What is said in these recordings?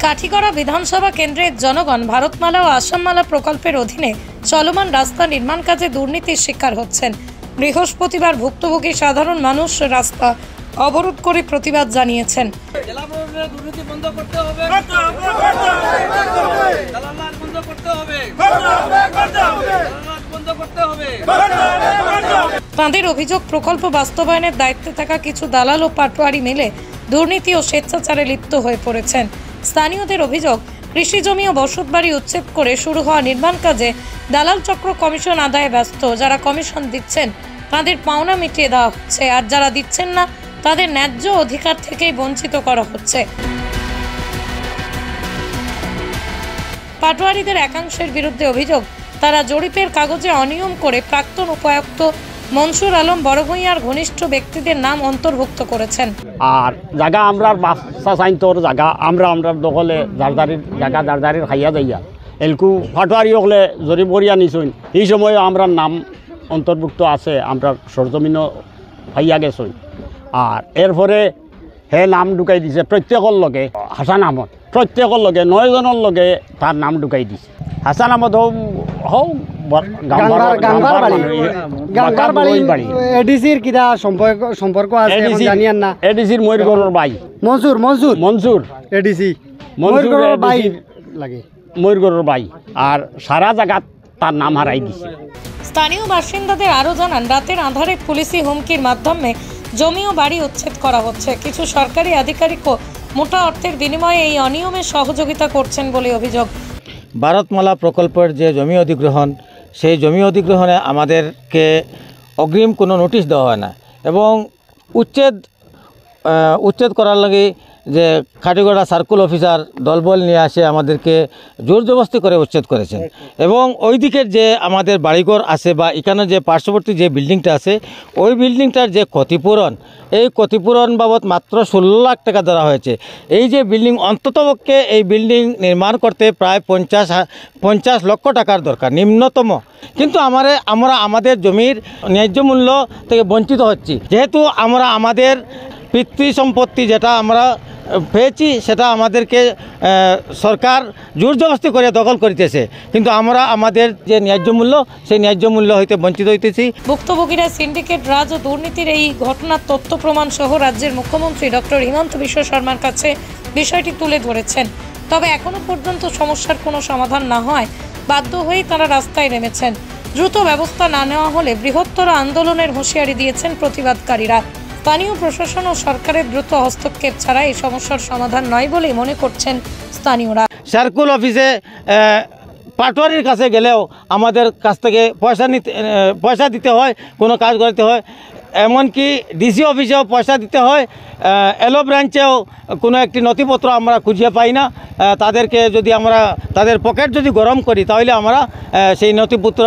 কাঠিগড়া বিধানসভা কেন্দ্রের জনগণ ভারতমালা ও আসামমালা প্রকল্পের অধীনে চলমান রাস্তা নির্মাণ কাজে দুর্নীতির শিকার হচ্ছেন। বৃহস্পতিবার ভুক্তভোগী সাধারণ মানুষ রাস্তা অবরোধ করে প্রতিবাদ জানিয়েছেন। তাঁদের অভিযোগ, প্রকল্প বাস্তবায়নের দায়িত্বে থাকা কিছু দালাল ও পাটোয়ারি মিলে দুর্নীতি ও স্বেচ্ছাচারে লিপ্ত হয়ে পড়েছেন। স্থানীয়দের অভিযোগ, কৃষি জমি ও বসতবাড়ি উচ্ছেদ করে শুরু হওয়া নির্মাণ কাজে দালাল চক্র কমিশন আদায়ে ব্যস্ত। যারা কমিশন দিচ্ছেন তাদের পাওনা মিটিয়ে দেওয়া হচ্ছে, আর যারা দিচ্ছেন না তাদের ন্যায্য অধিকার থেকেই বঞ্চিত করা হচ্ছে। পাটোয়ারিদের একাংশের বিরুদ্ধে অভিযোগ, তারা জরিপের কাগজে অনিয়ম করে প্রাক্তন উপায়ুক্ত মনসুর আলম বড়ভূঁইয়ার ঘনিষ্ঠ ব্যক্তিদের নাম অন্তর্ভুক্ত করেছেন। আর জায়গা আমরা বাসা সাইন্তর জায়গা আমরা দখলে জারদারির জায়গা জারদারির খাইয়া যাইয়া এলকু ফাটোয়ারি হলে জরিপ করিয়া নিছুন। এই সময় আমরা নাম অন্তর্ভুক্ত আছে, আমরা সরজমিনও খাইয়া গেছুন। আর এরপরে হে নাম ঢুকাই দিছে প্রত্যেকের লগে হাসান আহমদ, প্রত্যেকের লগে 9 জনের লগে তার নাম ঢুকাই দিছে। হাসান আহমদ এডিসির কিটা সম্পর্ক আছে জানিয়ান না? এডিসির ময়ূরগড়ের ভাই মনসুর এডিসি মনসুর ভাই লাগে, ময়ূরগড়ের ভাই। আর সারা জায়গা তার নাম হারাই দিছে। স্থানীয় বাসিন্দাদের আরও জানান, রাতের আঁধারে পুলিশি হুমকির মাধ্যমে জমি ও বাড়ি উচ্ছেদ করা হচ্ছে। কিছু সরকারি আধিকারিকও মোটা অর্থের বিনিময়ে এই অনিয়মে সহযোগিতা করছেন বলে অভিযোগ। ভারতমালা প্রকল্পের যে জমি অধিগ্রহণ, সেই জমি অধিগ্রহণে আমাদেরকে অগ্রিম কোনো নোটিশ দেওয়া হয় না, এবং উচ্ছেদ করার লাগে যে কাঠিগড়া সার্কুল অফিসার দলবল নিয়ে আসে আমাদেরকে জোর জবরদস্তি করে উচ্ছেদ করেছেন। এবং ওই দিকের যে আমাদের বাড়িঘর আছে বা এখানে যে পার্শ্ববর্তী যে বিল্ডিংটা আছে, ওই বিল্ডিংটার যে ক্ষতিপূরণ, এই ক্ষতিপূরণ বাবদ মাত্র 16 লাখ টাকা দেওয়া হয়েছে। এই যে বিল্ডিং, অন্ততপক্ষে এই বিল্ডিং নির্মাণ করতে প্রায় 50 লক্ষ টাকার দরকার নিম্নতম, কিন্তু আমরা আমাদের জমির ন্যায্য মূল্য থেকে বঞ্চিত হচ্ছি। যেহেতু আমরা আমাদের পিতৃ সম্পত্তি যেটা আমরা পেয়েছি সেটা আমাদেরকে সরকার জোর জবরদস্তি করে দখল করিতেছে, কিন্তু আমরা আমাদের যে ন্যায্য মূল্য, সেই ন্যায্য মূল্য হইতে বঞ্চিত হইতেছি। ভুক্তভোগীরা সিন্ডিকেট রাজ ও দুর্নীতির এই ঘটনার তথ্য প্রমাণ সহ রাজ্যের মুখ্যমন্ত্রী ডক্টর হিমন্ত বিশ্ব শর্মার কাছে বিষয়টি তুলে ধরেছেন। তবে এখনো পর্যন্ত সমস্যার কোনো সমাধান না হয় বাধ্য হয়েই তারা রাস্তায় নেমেছেন। দ্রুত ব্যবস্থা না নেওয়া হলে বৃহত্তর আন্দোলনের হুঁশিয়ারি দিয়েছেন প্রতিবাদকারীরা। স্থানীয় প্রশাসন ও সরকারের দ্রুত হস্তক্ষেপ ছাড়া এই সমস্যার সমাধান নয় বলেই মনে করছেন স্থানীয়রা। সার্কুল অফিসে পাটোয়ারির কাছে গেলেও আমাদের কাছ থেকে পয়সা দিতে হয়, কোনো কাজ করতে হয়। এমনকি ডিসি অফিসেও পয়সা দিতে হয়। এলো ব্রাঞ্চেও কোনো একটি নথিপত্র আমরা খুঁজে পাই না। তাদেরকে যদি আমরা তাদের পকেট যদি গরম করি তাহলে আমরা সেই নথিপত্র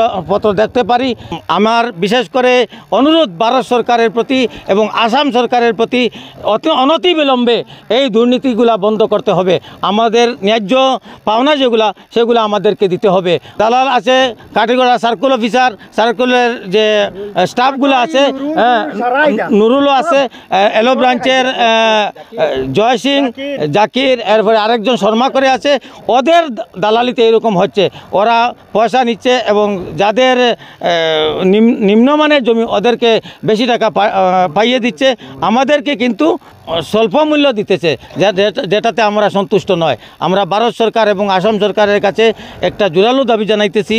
দেখতে পারি। আমার বিশেষ করে অনুরোধ ভারত সরকারের প্রতি এবং আসাম সরকারের প্রতি, অনতিবিলম্বে এই দুর্নীতিগুলা বন্ধ করতে হবে। আমাদের ন্যায্য পাওনা যেগুলা, সেগুলো আমাদেরকে দিতে হবে। দালাল আছে, কাঠিগড়া সার্কুল অফিসার, সার্কুলের যে স্টাফগুলো আছে, নুরুলও আছে, এলো ব্রাঞ্চের জয় সিং, জাকির, এরপরে আরেকজন শর্মা করে আছে। ওদের দালালিতে এরকম হচ্ছে, ওরা পয়সা নিচ্ছে এবং যাদের নিম্নমানের জমি ওদেরকে বেশি টাকা পাইয়ে দিচ্ছে, আমাদেরকে কিন্তু স্বল্প মূল্য দিতেছে, যেটাতে আমরা সন্তুষ্ট নয়। আমরা ভারত সরকার এবং আসাম সরকারের কাছে একটা জোরালো দাবি জানাইতেছি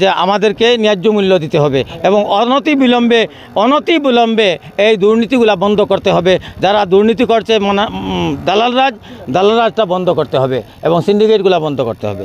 যে আমাদেরকে ন্যায্য মূল্য দিতে হবে এবং অনতিবিলম্বে এই দুর্নীতিগুলা বন্ধ করতে হবে। যারা দুর্নীতি করছে দালাল রাজটা বন্ধ করতে হবে এবং সিন্ডিকেটগুলা বন্ধ করতে হবে।